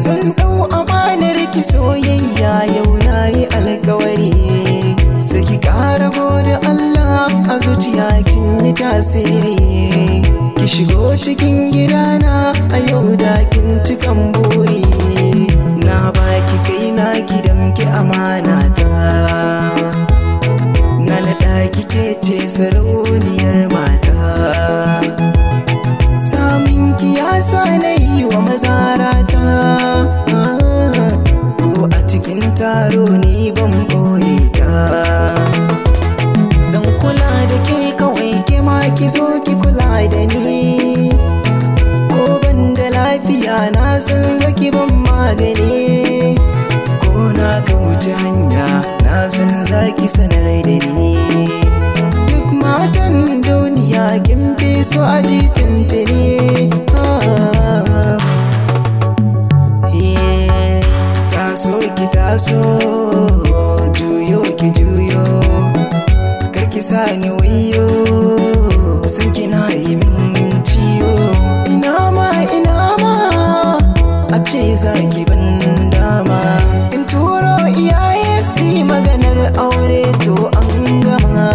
zan dau amanar ki soyayya yau nayi alkawari sai ki kara gode Allah a zuciya kin yi tasiri ki shigo cikin gidana a yau da kin cikan buri na baki kai na gidan ki amana ta na naɗa kike ce sarauniyar mata samin ki ya sa na yi wa mazarata ko a cikin taro ni ban boye ta zan kula da ke kawai ke ma ki zo ki kula da ni ko ban da lafiya na san zaki ban magani ko na kauce hanya na san zaki sanar da ni duk matan duniya kin fi so a ji tuntuni taso ki taso juyo ki juyo karki sani wayo san kina yi min ciwo ina ma a ce zaki ban dama in turo iyaye su yi maganar aure to an gama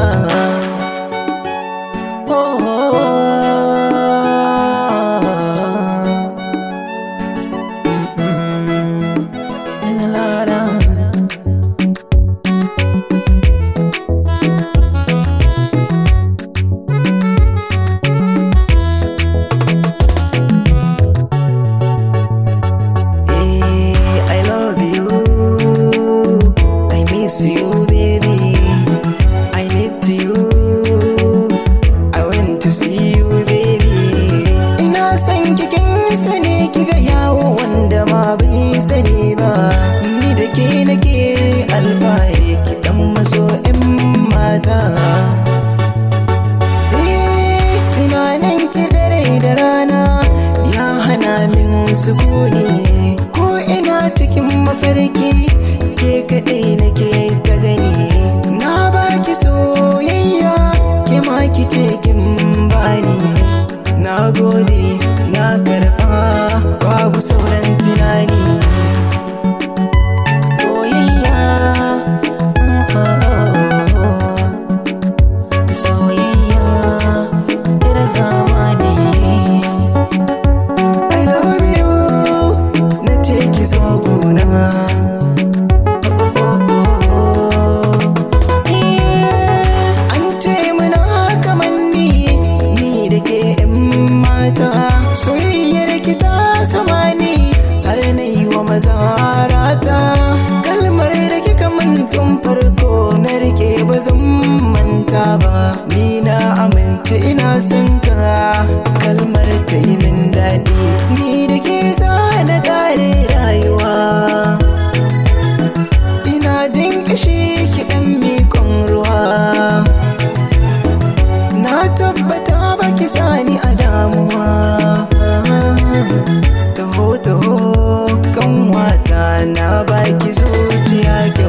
you baby I need you I want to see you baby ina san kikin sani kiga yawo wanda ma bai sani ba ni da ke nake alfahari ki dan maso in mata tunanin ki dare da rana ya hana min sukuni ko ina cikin mafarki ke kadai nake ta gani na baki soyayya ke ma ki ce kin bani na gode na karba babu sauran tunani soyayya soyayya ira zamani I love you na ce ki zo gona soyayyar ki ta samani har na yi wa mazarata kalmar da kika min tun farko na rike ba zan manta ba ni na amince ina son ka kalmar ta yi min daɗi ni da ke za na kare rayuwa ina jin kishi ki ɗan mikon ruwa na tabbata baki sani a damuwa taho kan wata na baki zuciya kyau